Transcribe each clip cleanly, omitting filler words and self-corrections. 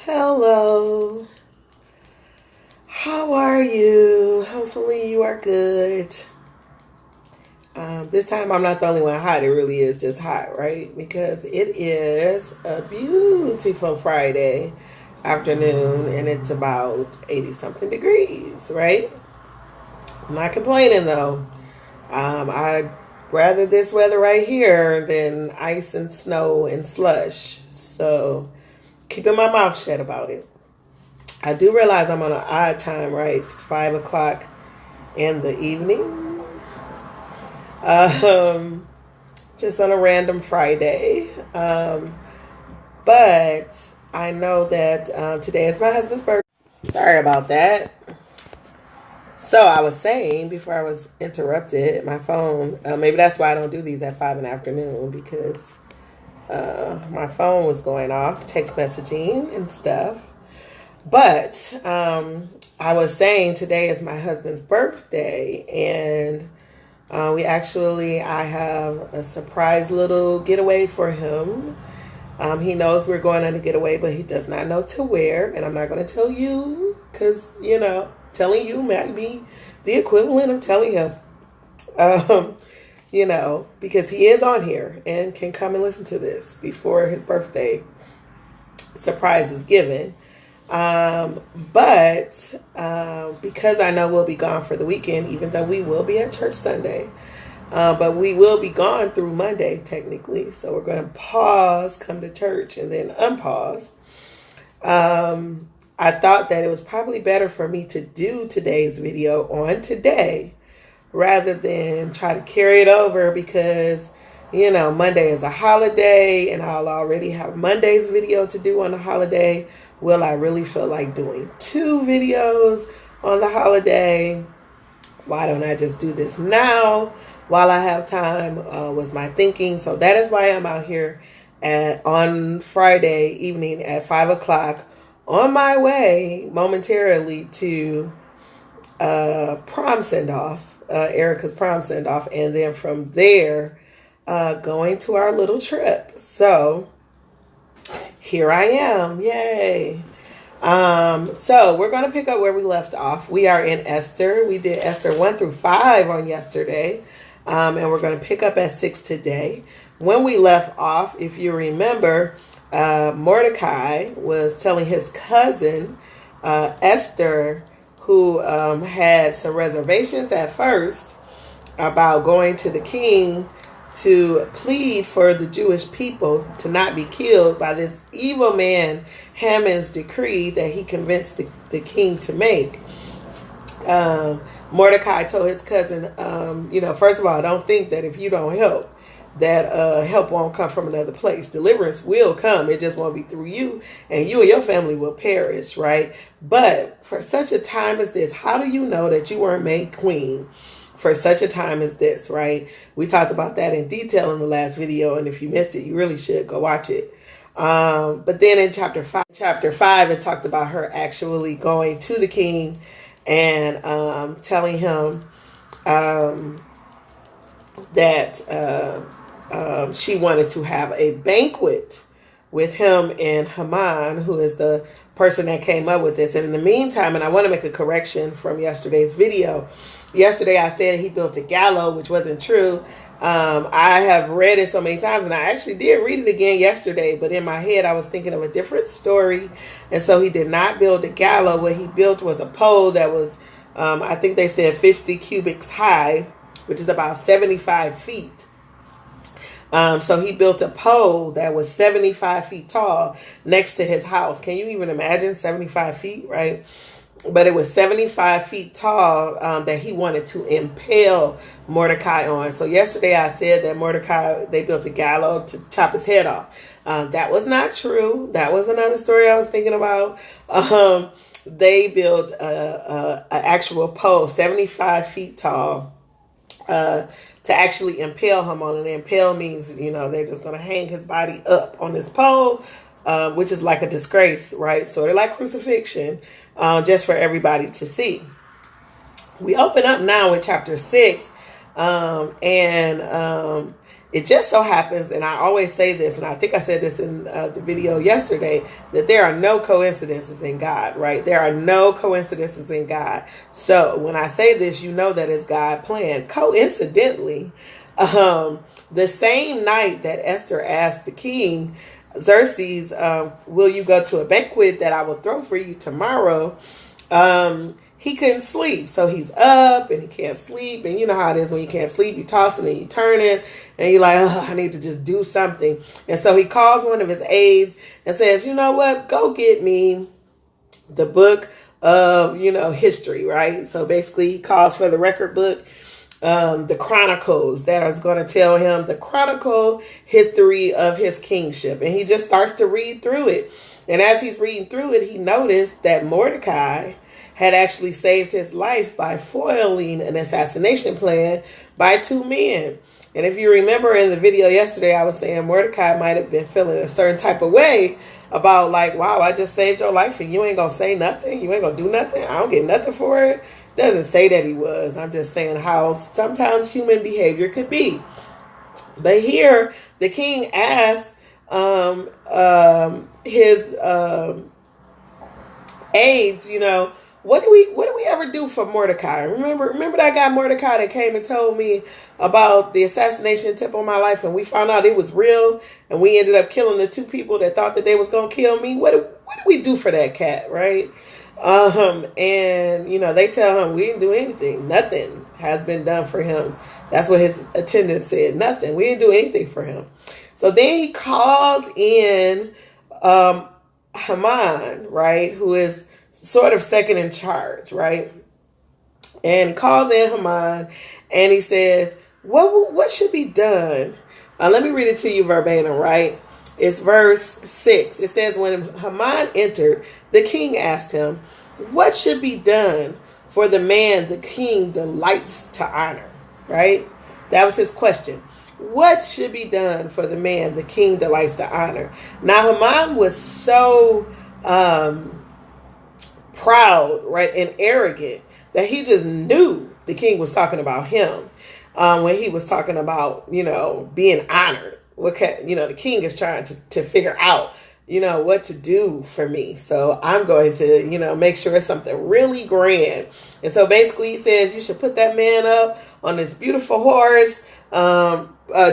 Hello. How are you? Hopefully you are good. This time I'm not the only one hot. It really is just hot, right? Because it is a beautiful Friday afternoon and it's about 80 something degrees, right? I'm not complaining though. I'd rather this weather right here than ice and snow and slush. So keeping my mouth shut about it. I do realize I'm on an odd time, right? It's 5 o'clock in the evening. Just on a random Friday. But I know that today is my husband's birthday. Sorry about that. So I was saying before I was interrupted, my phone, maybe that's why I don't do these at 5 in the afternoon, because my phone was going off, text messaging and stuff. But I was saying today is my husband's birthday, and I have a surprise little getaway for him. He knows we're going on a getaway, but he does not know to where, and I'm not going to tell you because, telling you might be the equivalent of telling him, because he is on here and can come and listen to this before his birthday surprise is given. But because I know we'll be gone for the weekend, even though we will be at church Sunday, but we will be gone through Monday technically. So we're going to pause, come to church, and then unpause. I thought that it was probably better for me to do today's video on today rather than try to carry it over because, Monday is a holiday and I'll already have Monday's video to do on the holiday. Will I really feel like doing 2 videos on the holiday? Why don't I just do this now while I have time, was my thinking. So that is why I'm out here on Friday evening at 5 o'clock on my way momentarily to prom send-off, Erica's prom send-off, and then from there going to our little trip. So here I am. Yay. So we're going to pick up where we left off. We are in Esther. We did Esther 1 through 5 on yesterday. And we're going to pick up at 6 today. When we left off, if you remember, Mordecai was telling his cousin, Esther, who had some reservations at first about going to the king to plead for the Jewish people to not be killed by this evil man, Haman's decree that he convinced the king to make. Mordecai told his cousin, first of all, don't think that if you don't help, that help won't come from another place. Deliverance will come. It just won't be through you, and you and your family will perish, right? But for such a time as this, how do you know that you weren't made queen for such a time as this, right? We talked about that in detail in the last video, and if you missed it, you really should go watch it. But then in chapter 5, it talked about her actually going to the king and telling him that she wanted to have a banquet with him and Haman, who is the person that came up with this. And in the meantime, and I want to make a correction from yesterday's video. Yesterday I said he built a gallows, which wasn't true. I have read it so many times, and I actually did read it again yesterday, but in my head I was thinking of a different story. And so he did not build a gallows. What he built was a pole that was, I think they said 50 cubits high, which is about 75 feet. So he built a pole that was 75 feet tall next to his house. Can you even imagine 75 feet, right? But it was 75 feet tall that he wanted to impale Mordecai on. So yesterday I said that Mordecai, they built a gallows to chop his head off. That was not true. That was another story I was thinking about. They built an actual pole, 75 feet tall, to actually impale him on. And impale means, they're just going to hang his body up on this pole, which is like a disgrace, right? Sort of like crucifixion, just for everybody to see. We open up now with chapter 6, and it just so happens, and I always say this, and I think I said this in the video yesterday, that there are no coincidences in God, right? There are no coincidences in God. So when I say this, you know that it's God planned. Coincidentally, the same night that Esther asked the king, Xerxes, will you go to a banquet that I will throw for you tomorrow? He couldn't sleep. So he's up and he can't sleep. And you know how it is when you can't sleep, you tossing and you turning and you're like, oh, I need to just do something. And so he calls one of his aides and says, you know what, go get me the book of, history, right? So basically he calls for the record book, the chronicles that is going to tell him the chronicle history of his kingship. And he just starts to read through it. And as he's reading through it, he noticed that Mordecai had actually saved his life by foiling an assassination plan by two men. And if you remember in the video yesterday, I was saying Mordecai might have been feeling a certain type of way about like, wow, I just saved your life and you ain't going to say nothing. You ain't going to do nothing. I don't get nothing for it. Doesn't say that he was. I'm just saying how sometimes human behavior could be. But here, the king asked his aides, what do we ever do for Mordecai? Remember that guy Mordecai that came and told me about the assassination attempt on my life, and we found out it was real, and we ended up killing the two people that thought that they was gonna kill me. What do we do for that cat, right? And they tell him we didn't do anything. Nothing has been done for him. That's what his attendant said. Nothing. We didn't do anything for him. So then he calls in Haman, right, who is sort of second in charge, right? And calls in Haman and he says, what should be done? Let me read it to you verbatim, right? It's verse 6. It says, when Haman entered, the king asked him, what should be done for the man the king delights to honor, right? That was his question. What should be done for the man the king delights to honor? Now, Haman was so proud, right, and arrogant that he just knew the king was talking about him when he was talking about, being honored. The king is trying to figure out, what to do for me. So I'm going to, make sure it's something really grand. And so basically he says, you should put that man up on this beautiful horse,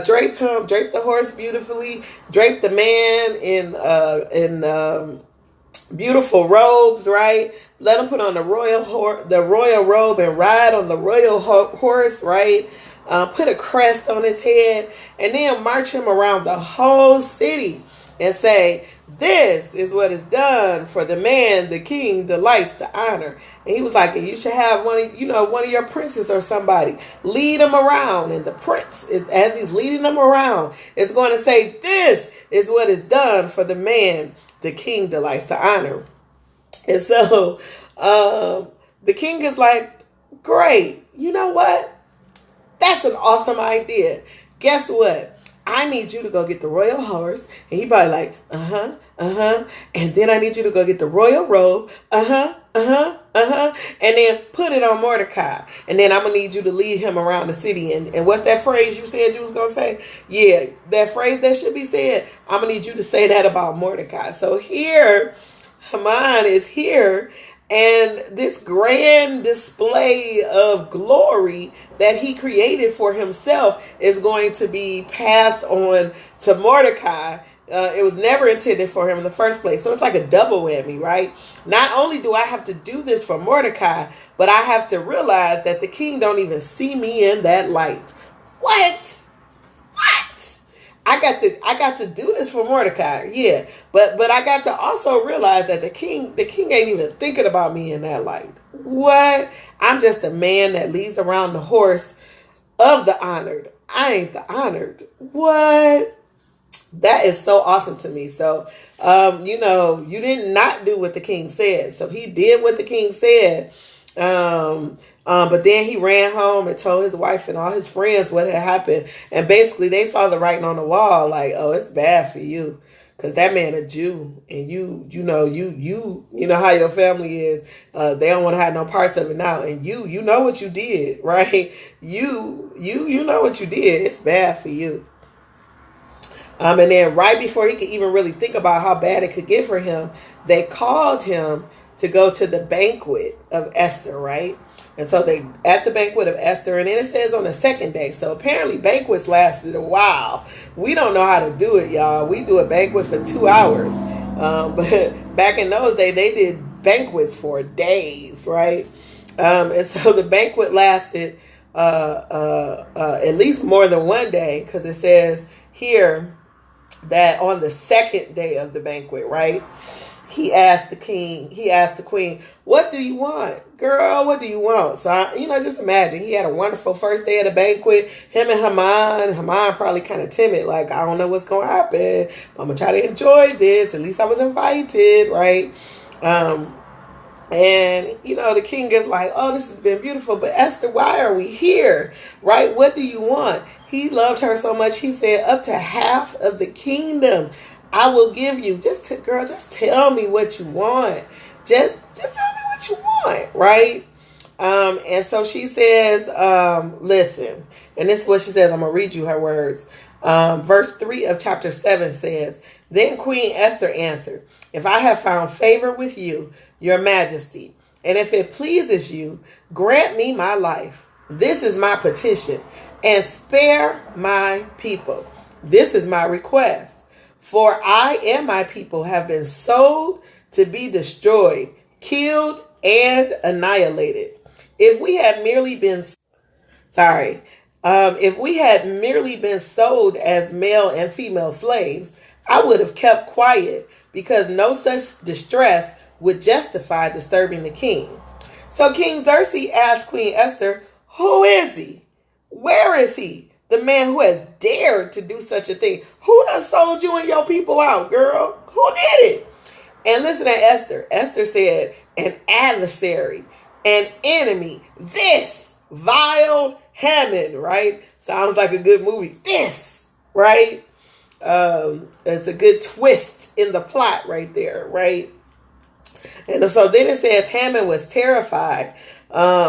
drape the horse beautifully, drape the man in beautiful robes, right? Let him put on the royal robe and ride on the royal horse, right? Put a crest on his head and then march him around the whole city and say, this is what is done for the man the king delights to honor. And he was like, and you should have one of your princes or somebody lead him around. And the prince, as he's leading them around, is going to say, this is what is done for the man the king delights to honor. And so the king is like, great. You know what? That's an awesome idea. Guess what? I need you to go get the royal horse. And he probably like, And then I need you to go get the royal robe. And then put it on Mordecai. And then I'm going to need you to lead him around the city. And what's that phrase you said you was going to say? Yeah, that phrase that should be said. I'm going to need you to say that about Mordecai. So here, Haman is here. And this grand display of glory that he created for himself is going to be passed on to Mordecai. It was never intended for him in the first place. So it's like a double whammy, right? Not only do I have to do this for Mordecai, but I have to realize that the king don't even see me in that light. What? I got to do this for Mordecai, yeah. But I got to also realize that the king ain't even thinking about me in that light. What? I'm just a man that leads around the horse of the honored. I ain't the honored. What? That is so awesome to me. So, you did not do what the king said. So he did what the king said. But then he ran home and told his wife and all his friends what had happened. And basically they saw the writing on the wall like, oh, it's bad for you. Because that man a Jew. And you know how your family is. They don't want to have no parts of it now. And you know what you did, right? You know what you did. It's bad for you. And then right before he could even really think about how bad it could get for him, they called him to go to the banquet of Esther, right? And so they at the banquet of Esther, and then it says on the second day. So apparently banquets lasted a while. We don't know how to do it, y'all. We do a banquet for 2 hours. But back in those days, they did banquets for days, right? And so the banquet lasted at least more than one day, because it says here that on the second day of the banquet, right? He asked the queen, what do you want? Girl, what do you want? So, just imagine. He had a wonderful first day of the banquet. Him and Haman probably kind of timid. Like, I don't know what's going to happen. I'm going to try to enjoy this. At least I was invited, right? And, the king is like, oh, this has been beautiful. But Esther, why are we here? Right? What do you want? He loved her so much. He said, up to half of the kingdom I will give you. Just tell me what you want. Just tell me what you want, right? And so she says, listen, and this is what she says. I'm going to read you her words. Verse 3 of chapter 7 says, then Queen Esther answered, if I have found favor with you, your majesty, and if it pleases you, grant me my life. This is my petition, and spare my people. This is my request. For I and my people have been sold to be destroyed, killed, and annihilated. If we had merely been sold as male and female slaves, I would have kept quiet, because no such distress would justify disturbing the king. So King Xerxes asked Queen Esther, who is he? Where is he? The man who has dared to do such a thing. Who done sold you and your people out, girl? Who did it? And listen to Esther. Esther said, an adversary, an enemy, this vile Haman, right? Sounds like a good movie. This, right? It's a good twist in the plot right there, right? And so then it says Haman was terrified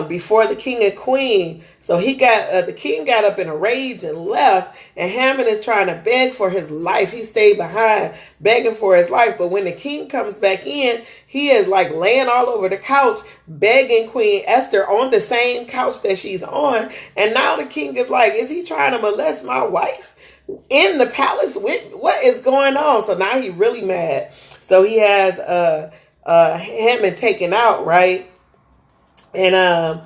before the king and queen. So the king got up in a rage and left, and Haman is trying to beg for his life. He stayed behind begging for his life. But when the king comes back in, he is like laying all over the couch, begging Queen Esther on the same couch that she's on. And now the king is like, is he trying to molest my wife in the palace? What is going on? So now he's really mad. So he has Haman taken out, right? And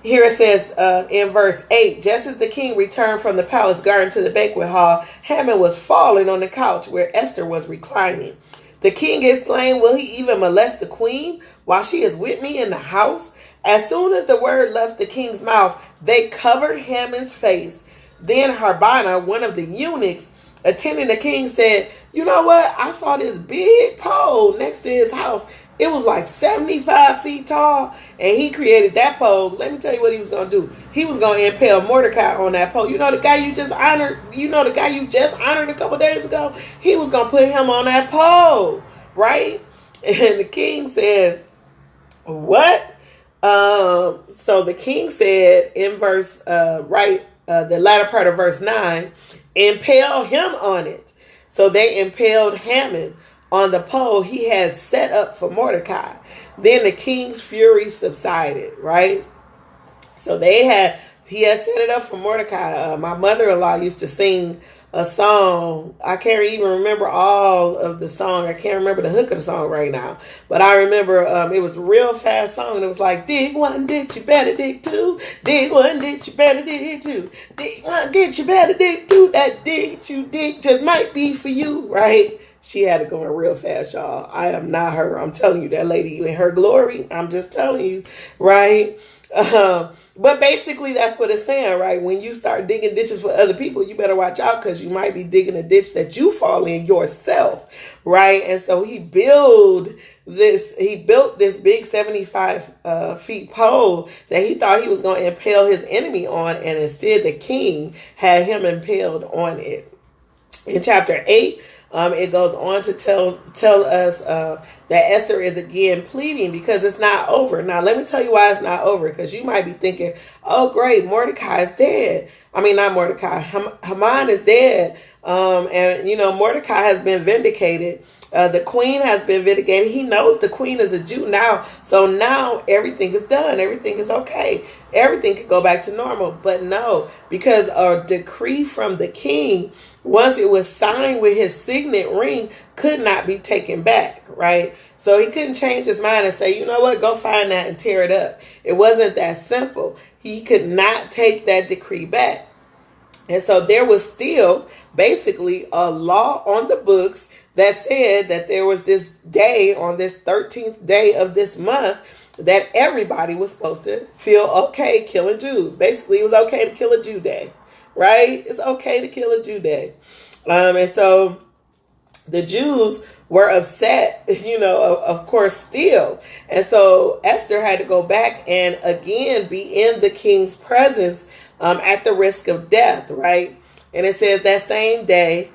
here it says in verse 8, just as the king returned from the palace garden to the banquet hall, Haman was falling on the couch where Esther was reclining. The king exclaimed, will he even molest the queen while she is with me in the house? As soon as the word left the king's mouth, they covered Haman's face. Then Harbona, one of the eunuchs attending the king, said, you know what? I saw this big pole next to his house. It was like 75 feet tall, and he created that pole. Let me tell you what he was going to do. He was going to impale Mordecai on that pole. You know the guy you just honored a couple days ago? He was going to put him on that pole, right? And the king says, what? So the king said in verse, the latter part of verse 9, impale him on it. So they impaled Haman on the pole he had set up for Mordecai. Then the king's fury subsided, right? So he had set it up for Mordecai. My mother-in-law used to sing a song. I can't even remember all of the song. I can't remember the hook of the song right now. But I remember it was a real fast song. And it was like, dig one ditch, you better dig two. Dig one ditch, you better dig two. Dig one ditch, you better dig two. That dig you dig just might be for you, right? She had it going real fast, y'all. I am not her. I'm telling you, that lady in her glory. I'm just telling you, right? But basically, that's what it's saying, right? When you start digging ditches for other people, you better watch out, because you might be digging a ditch that you fall in yourself, right? And so he built this big 75 feet pole that he thought he was going to impale his enemy on, and instead the king had him impaled on it. In chapter 8, it goes on to tell us that Esther is again pleading because it's not over. Now, let me tell you why it's not over, because you might be thinking, oh, great, Mordecai is dead. I mean, not Mordecai. Haman is dead. And, Mordecai has been vindicated. The queen has been vindicated. He knows the queen is a Jew now. So now everything is done. Everything is okay. Everything could go back to normal. But no, because a decree from the king, once it was signed with his signet ring, could not be taken back, right? So he couldn't change his mind and say, you know what, go find that and tear it up. It wasn't that simple. He could not take that decree back. And so there was still basically a law on the books that said that there was this day on this 13th day of this month that everybody was supposed to feel okay killing Jews. Basically, it was okay to kill a Jew day, right? It's okay to kill a Jew day. And so the Jews were upset, of course, still. And so Esther had to go back and again be in the king's presence at the risk of death, right? And it says that same day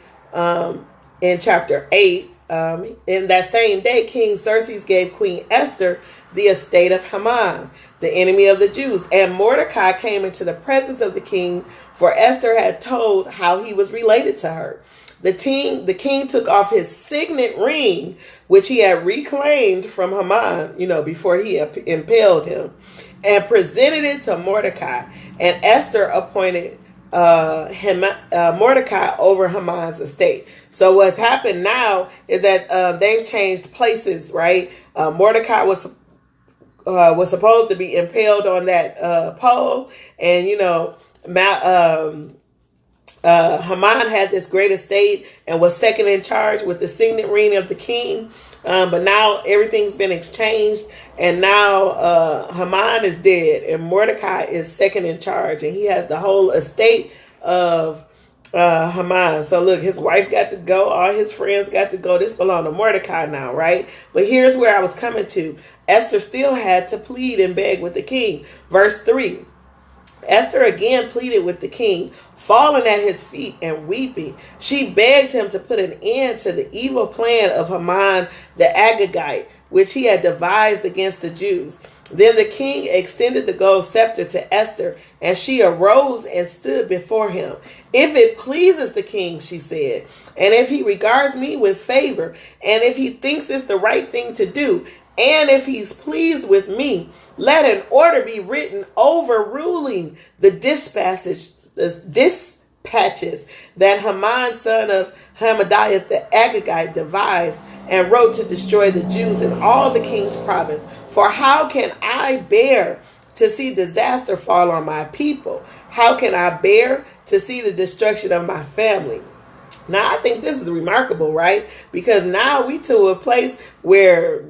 in chapter 8, in that same day, King Xerxes gave Queen Esther the estate of Haman, the enemy of the Jews. And Mordecai came into the presence of the king, for Esther had told how he was related to her. The king took off his signet ring, which he had reclaimed from Haman, before he impaled him, and presented it to Mordecai. And Esther appointed Mordecai over Haman's estate. So what's happened now is that they've changed places, right? Mordecai was supposed to be impaled on that pole, and Haman had this great estate and was second in charge with the signet ring of the king. But now everything's been exchanged, and now Haman is dead and Mordecai is second in charge, and he has the whole estate of Haman. So look, his wife got to go, all his friends got to go. This belonged to Mordecai now, right? But here's where I was coming to. Esther still had to plead and beg with the king. Verse 3. Esther again pleaded with the king, falling at his feet and weeping. She begged him to put an end to the evil plan of Haman the Agagite, which he had devised against the Jews. Then the king extended the gold scepter to Esther, and she arose and stood before him. If it pleases the king, she said, and if he regards me with favor, and if he thinks it's the right thing to do, and if he's pleased with me, let an order be written overruling the dispatches that Haman, son of Hamadiah the Agagite, devised and wrote to destroy the Jews in all the king's province. For how can I bear to see disaster fall on my people? How can I bear to see the destruction of my family? Now, I think this is remarkable, right? Because now we to a place where,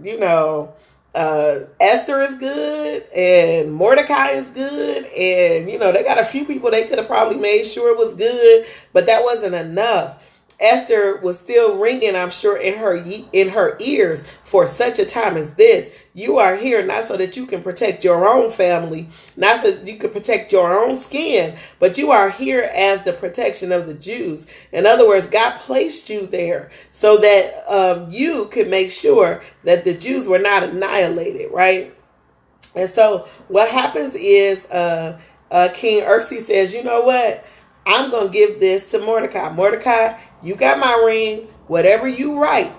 Esther is good and Mordecai is good. And, they got a few people they could have probably made sure it was good, but that wasn't enough. Esther was still ringing, I'm sure, in her ears for such a time as this. You are here not so that you can protect your own family, not so that you can protect your own skin, but you are here as the protection of the Jews. In other words, God placed you there so that you could make sure that the Jews were not annihilated, right? And so what happens is King Xerxes says, you know what? I'm going to give this to Mordecai. Mordecai, you got my ring. Whatever you write,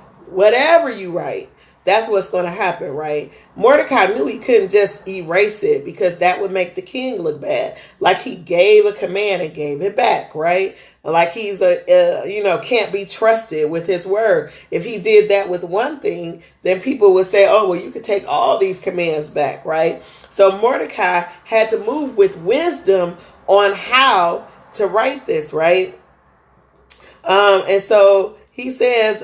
that's what's going to happen, right? Mordecai knew he couldn't just erase it because that would make the king look bad. Like he gave a command and gave it back, right? Like he's can't be trusted with his word. If he did that with one thing, then people would say, oh, well, you could take all these commands back, right? So Mordecai had to move with wisdom on how to write this, right? And so he says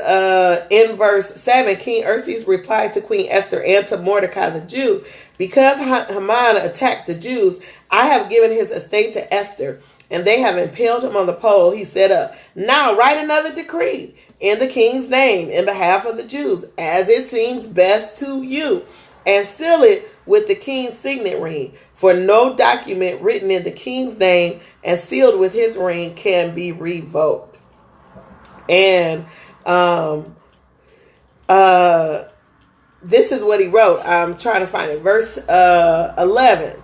in verse 7, King Xerxes replied to Queen Esther and to Mordecai the Jew, because Haman attacked the Jews, I have given his estate to Esther, and they have impaled him on the pole he set up. Now write another decree in the king's name in behalf of the Jews, as it seems best to you, and seal it with the king's signet ring. For no document written in the king's name and sealed with his ring can be revoked. And this is what he wrote. I'm trying to find it. Verse 11.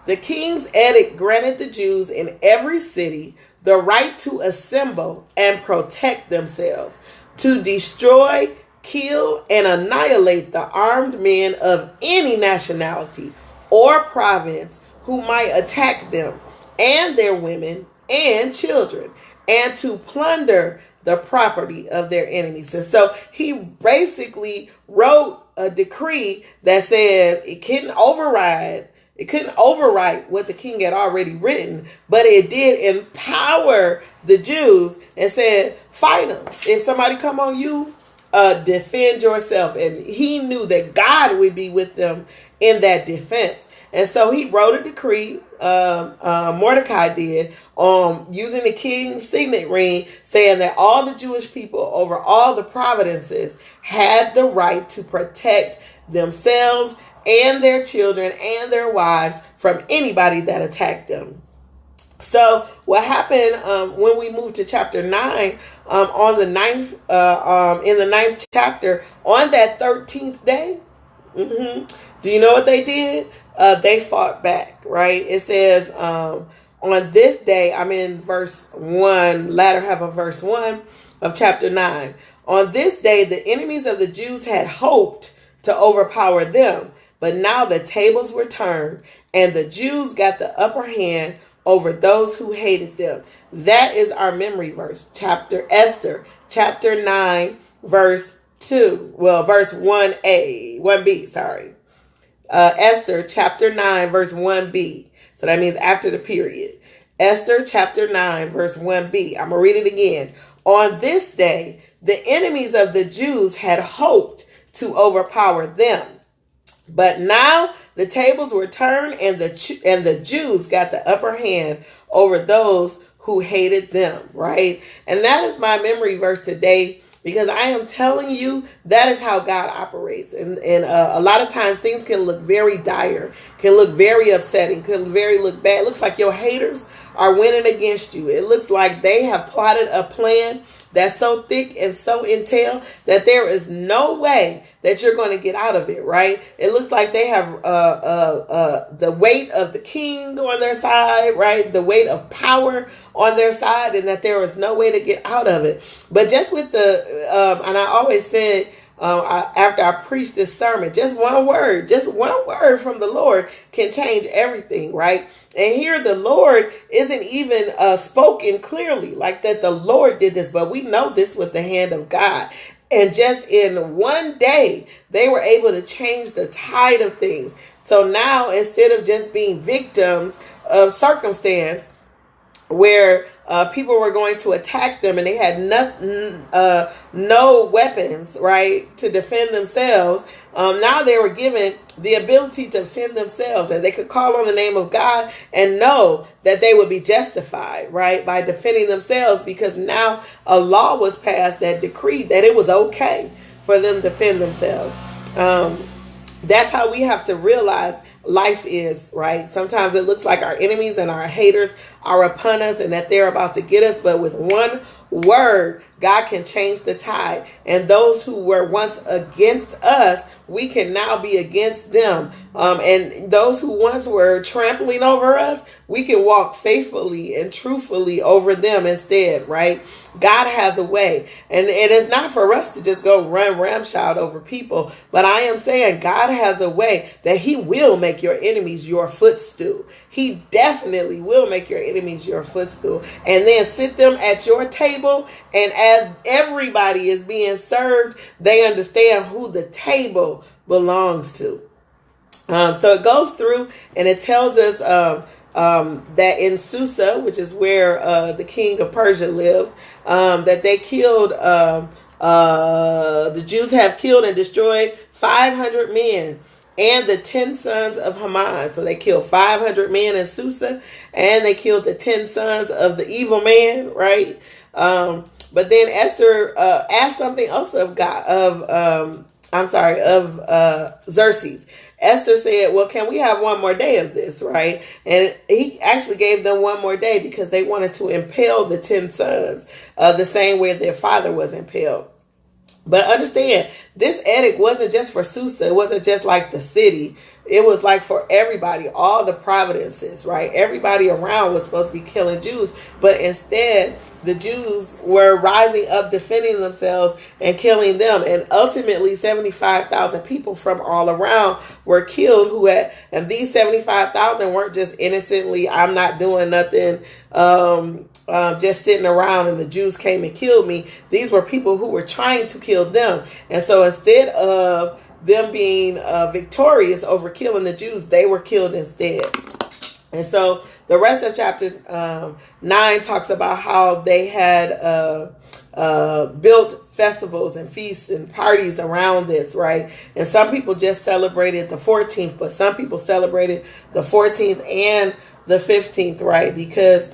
The king's edict granted the Jews in every city the right to assemble and protect themselves, to destroy, kill, and annihilate the armed men of any nationality or province who might attack them and their women and children, and to plunder the property of their enemies. And so he basically wrote a decree that said it couldn't override what the king had already written, but it did empower the Jews and said, fight them. If somebody come on you, defend yourself. And he knew that God would be with them in that defense. And so he wrote a decree, Mordecai did, using the king's signet ring, saying that all the Jewish people over all the provinces had the right to protect themselves and their children and their wives from anybody that attacked them. So what happened when we moved to chapter 9, on the ninth, in the 9th chapter, on that 13th day, do you know what they did? They fought back, right? It says, on this day, I'm in verse 1, latter half of verse 1 of chapter 9. On this day, the enemies of the Jews had hoped to overpower them, but now the tables were turned and the Jews got the upper hand over those who hated them. That is our memory verse, Esther, chapter 9, verse 2. Well, verse 1b, sorry. Esther, chapter 9, verse 1b. So that means after the period. Esther, chapter 9, verse 1b. I'm going to read it again. On this day, the enemies of the Jews had hoped to overpower them. But now the tables were turned and the Jews got the upper hand over those who hated them, right? And that is my memory verse today, because I am telling you, that is how God operates. And a lot of times things can look very dire, can look very upsetting, can look bad. It looks like your haters are winning against you. It looks like they have plotted a plan that's so thick and so entailed that there is no way that you're going to get out of it, right? It looks like they have the weight of the king on their side, right? The weight of power on their side, and that there is no way to get out of it. But just with and I always said, after I preached this sermon, just one word from the Lord can change everything, right? And here the Lord isn't even spoken clearly like that the Lord did this, but we know this was the hand of God. And just in one day, they were able to change the tide of things. So now, instead of just being victims of circumstance where people were going to attack them and they had no weapons, right, to defend themselves, now they were given the ability to defend themselves, and they could call on the name of God and know that they would be justified, right, by defending themselves, because now a law was passed that decreed that it was okay for them to defend themselves. That's how we have to realize life is, right? Sometimes it looks like our enemies and our haters are upon us and that they're about to get us, but with one word, God can change the tide. And those who were once against us, we can now be against them. And those who once were trampling over us, we can walk faithfully and truthfully over them instead, right? God has a way. And it is not for us to just go run ramshot over people, but I am saying God has a way that he will make your enemies your footstool. He definitely will make your enemies your footstool, and then sit them at your table. And as everybody is being served, they understand who the table belongs to. So it goes through and it tells us that in Susa, which is where the king of Persia lived, that they killed, the Jews have killed and destroyed 500 men and the 10 sons of Haman. So they killed 500 men in Susa, and they killed the 10 sons of the evil man, right? But then Esther asked something else of Xerxes. Esther said, well, can we have one more day of this, right? And he actually gave them one more day because they wanted to impale the 10 sons the same way their father was impaled. But understand this edict wasn't just for Susa. It wasn't just like the city. It was like for everybody, all the providences, right? Everybody around was supposed to be killing Jews, but instead the Jews were rising up, defending themselves and killing them. And ultimately 75,000 people from all around were killed and these 75,000 weren't just innocently, I'm not doing nothing, just sitting around and the Jews came and killed me. These were people who were trying to kill them. And so instead of them being victorious over killing the Jews, they were killed instead. And so the rest of chapter 9 talks about how they had built festivals and feasts and parties around this, right? And some people just celebrated the 14th, but some people celebrated the 14th and the 15th, right? Because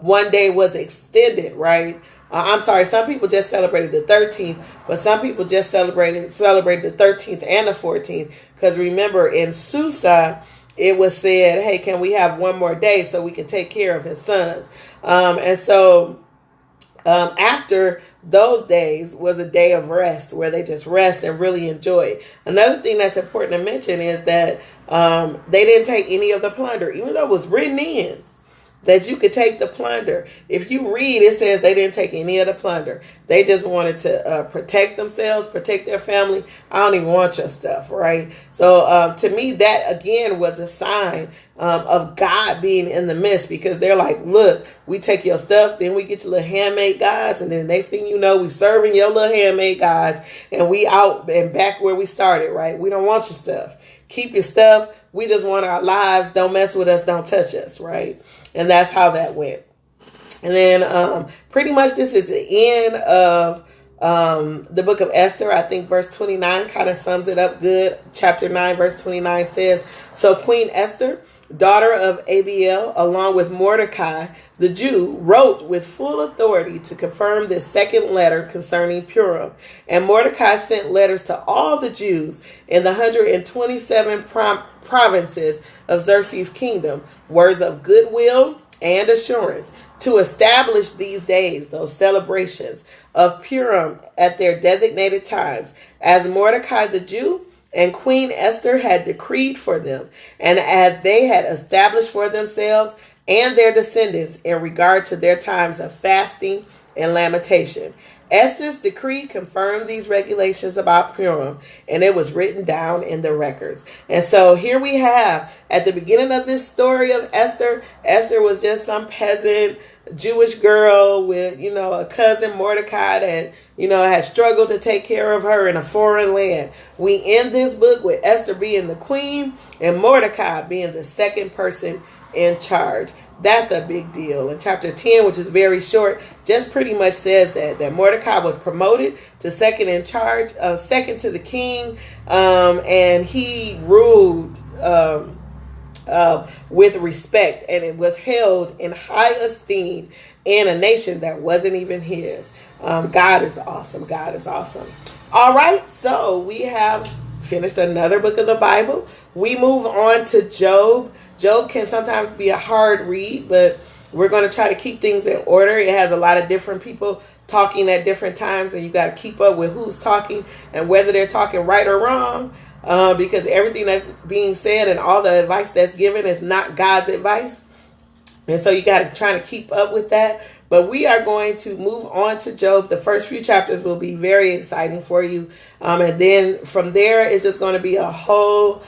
one day was extended, right? I'm sorry, some people just celebrated the 13th, but some people just celebrated the 13th and the 14th. Because remember, in Susa, it was said, hey, can we have one more day so we can take care of his sons? And so after those days was a day of rest where they just rest and really enjoy it. Another thing that's important to mention is that they didn't take any of the plunder, even though it was written in that you could take the plunder. If you read, it says they didn't take any of the plunder. They just wanted to protect themselves, protect their family. I don't even want your stuff, right? So to me, that again was a sign of God being in the midst, because they're like, look, we take your stuff, then we get your little handmade gods, and then the next thing you know, we serving your little handmade gods, and we out and back where we started, right? We don't want your stuff. Keep your stuff. We just want our lives. Don't mess with us. Don't touch us, right? And that's how that went. And then pretty much this is the end of the book of Esther. I think verse 29 kind of sums it up good. Chapter 9, verse 29 says, so Queen Esther, daughter of Abiel, along with Mordecai, the Jew, wrote with full authority to confirm this second letter concerning Purim. And Mordecai sent letters to all the Jews in the 127 provinces of Xerxes' kingdom, words of goodwill and assurance, to establish these days, those celebrations of Purim at their designated times, as Mordecai the Jew and Queen Esther had decreed for them, and as they had established for themselves and their descendants in regard to their times of fasting and lamentation. Esther's decree confirmed these regulations about Purim, and it was written down in the records. And so here we have, at the beginning of this story of Esther, Esther was just some peasant Jewish girl with, a cousin Mordecai that, had struggled to take care of her in a foreign land. We end this book with Esther being the queen and Mordecai being the second person in charge. That's a big deal. And chapter 10, which is very short, just pretty much says that Mordecai was promoted to second in charge, second to the king, and he ruled with respect, and it was held in high esteem in a nation that wasn't even his. God is awesome. God is awesome. All right, so we have finished another book of the Bible. We move on to Job. Job can sometimes be a hard read, but we're going to try to keep things in order. It has a lot of different people talking at different times, and you got to keep up with who's talking and whether they're talking right or wrong, because everything that's being said and all the advice that's given is not God's advice. And so you got to try to keep up with that. But we are going to move on to Job. The first few chapters will be very exciting for you. And then from there, it's just going to be a whole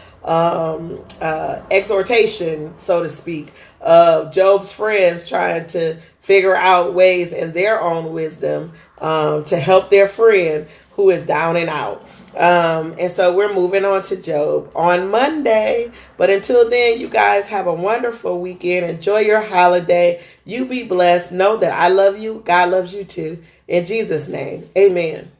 exhortation, so to speak, of Job's friends trying to figure out ways in their own wisdom to help their friend who is down and out. And so we're moving on to Job on Monday. But until then, you guys have a wonderful weekend. Enjoy your holiday. You be blessed. Know that I love you. God loves you too. In Jesus' name, amen.